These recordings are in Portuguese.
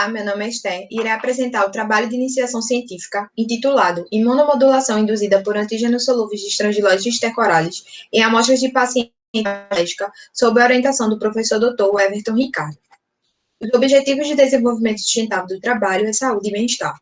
Olá, meu nome é Esther e irei apresentar o trabalho de iniciação científica intitulado Imunomodulação induzida por antígenos solúveis de estrangilose stercoralis em amostras de pacientes alérgica, sob a orientação do professor Dr. Everton Ricardo. Os objetivos de desenvolvimento sustentável do trabalho é saúde e bem-estar.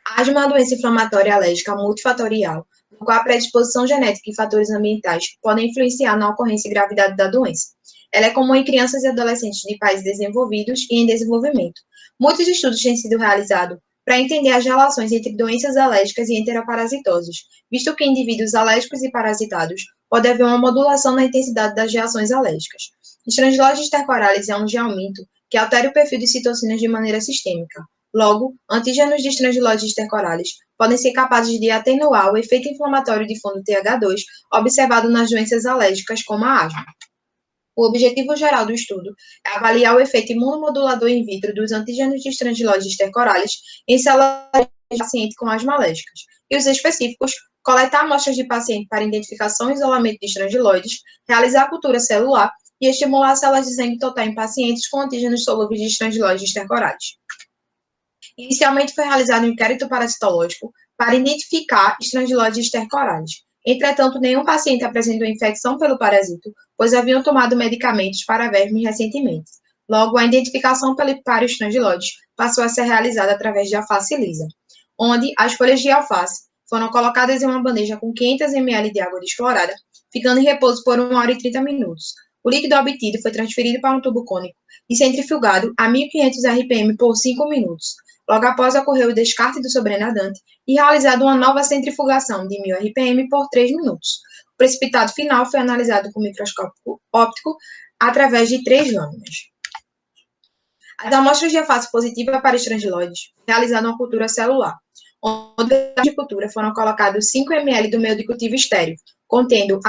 A asma é uma doença inflamatória alérgica multifatorial, no qual a predisposição genética e fatores ambientais podem influenciar na ocorrência e gravidade da doença. Ela é comum em crianças e adolescentes de países desenvolvidos e em desenvolvimento. Muitos estudos têm sido realizados para entender as relações entre doenças alérgicas e enteroparasitoses, visto que em indivíduos alérgicos e parasitados pode haver uma modulação na intensidade das reações alérgicas. Estrangilose stercoralis é um gealmito que altera o perfil de citocinas de maneira sistêmica. Logo, antígenos de estrangilose stercoralis podem ser capazes de atenuar o efeito inflamatório de fundo TH2 observado nas doenças alérgicas como a asma. O objetivo geral do estudo é avaliar o efeito imunomodulador in vitro dos antígenos de estrangilose stercoralis em células de paciente com asma alérgicas, e os específicos, coletar amostras de paciente para identificação e isolamento de estrangiloides, realizar a cultura celular e estimular as células de sangue total em pacientes com antígenos solúveis de estrangilose stercoralis. Inicialmente foi realizado um inquérito parasitológico para identificar estrangilose stercoralis. Entretanto, nenhum paciente apresentou infecção pelo parasito, pois haviam tomado medicamentos para vermes recentemente. Logo, a identificação para os estrangiloides passou a ser realizada através de alface lisa, onde as folhas de alface foram colocadas em uma bandeja com 500 ml de água desclorada, ficando em repouso por 1 hora e 30 minutos. O líquido obtido foi transferido para um tubo cônico e centrifugado a 1500 RPM por 5 minutos. Logo após, ocorreu o descarte do sobrenadante e realizada uma nova centrifugação de 1000 RPM por 3 minutos. O precipitado final foi analisado com microscópio óptico através de 3 lâminas. As amostras de alface positiva para estrangiloides realizaram uma cultura celular, onde de cultura foram colocados 5 ml do meio de cultivo estéril, contendo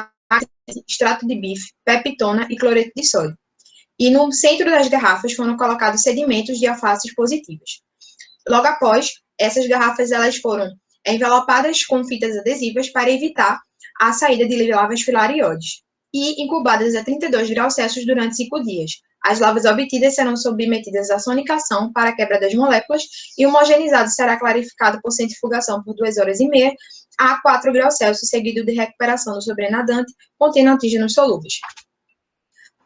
extrato de bife, peptona e cloreto de sódio. E no centro das garrafas foram colocados sedimentos de alfaces positivas. Logo após, essas garrafas elas foram envelopadas com fitas adesivas para evitar a saída de lavas filarioides e incubadas a 32 graus Celsius durante 5 dias. As lavas obtidas serão submetidas à sonicação para a quebra das moléculas e o homogeneizado será clarificado por centrifugação por 2 horas e meia a 4 graus Celsius, seguido de recuperação do sobrenadante contendo antígenos solúveis.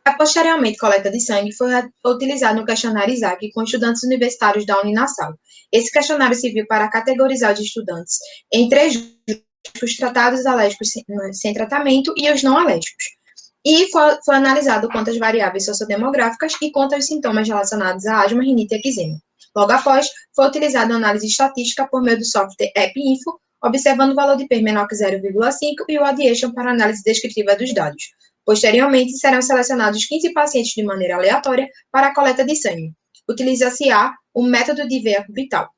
A posteriormente coleta de sangue foi utilizado no questionário ISAC com estudantes universitários da Uninasal. Esse questionário serviu para categorizar os estudantes em 3 grupos: os tratados alérgicos sem tratamento e os não alérgicos. E foi analisado quanto às variáveis sociodemográficas e quanto aos sintomas relacionados à asma, rinite e eczema. Logo após, foi utilizada uma análise estatística por meio do software AppInfo, observando o valor de P menor que 0,5 e o Addition para análise descritiva dos dados. Posteriormente, serão selecionados 15 pacientes de maneira aleatória para a coleta de sangue. Utiliza-se-á o método de veia cubital.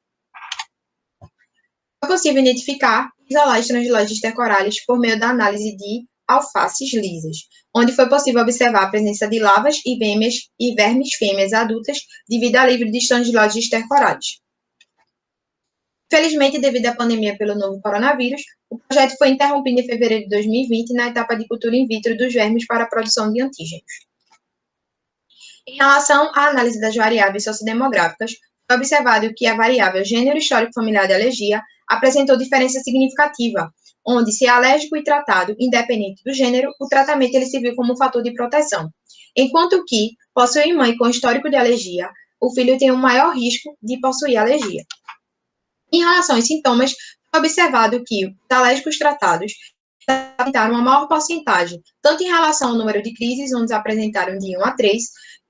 É possível identificar e isolar estrangilose stercoralis por meio da análise de alfaces lisas, onde foi possível observar a presença de lavas e vermes fêmeas adultas de vida livre de estrangilose stercoralis. Infelizmente, devido à pandemia pelo novo coronavírus, o projeto foi interrompido em fevereiro de 2020 na etapa de cultura in vitro dos vermes para a produção de antígenos. Em relação à análise das variáveis sociodemográficas, foi observado que a variável gênero histórico familiar de alergia apresentou diferença significativa, onde, se é alérgico e tratado, independente do gênero, o tratamento ele serviu como fator de proteção. Enquanto que, possuir mãe com histórico de alergia, o filho tem um maior risco de possuir alergia. Em relação aos sintomas, foi observado que os alérgicos tratados apresentaram uma maior porcentagem, tanto em relação ao número de crises, onde apresentaram de 1 a 3,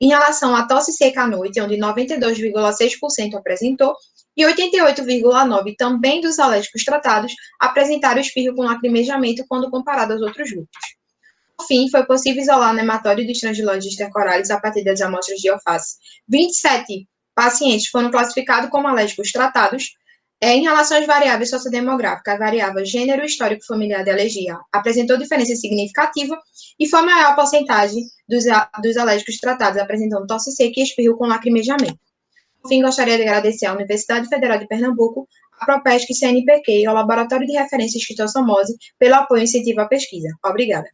em relação à tosse seca à noite, onde 92,6% apresentou, e 88,9% também dos alérgicos tratados apresentaram espirro com lacrimejamento quando comparado aos outros grupos. Por fim, foi possível isolar o nematóide do estrangilose stercoralis a partir das amostras de alface. 27 pacientes foram classificados como alérgicos tratados. Em relação às variáveis sociodemográficas, a variável gênero histórico familiar de alergia apresentou diferença significativa e foi a maior porcentagem dos alérgicos tratados apresentando tosse seca e espirro com lacrimejamento. Por fim, gostaria de agradecer à Universidade Federal de Pernambuco, à Propesc, CNPq e ao Laboratório de Referência Esquistossomose pelo apoio e incentivo à pesquisa. Obrigada.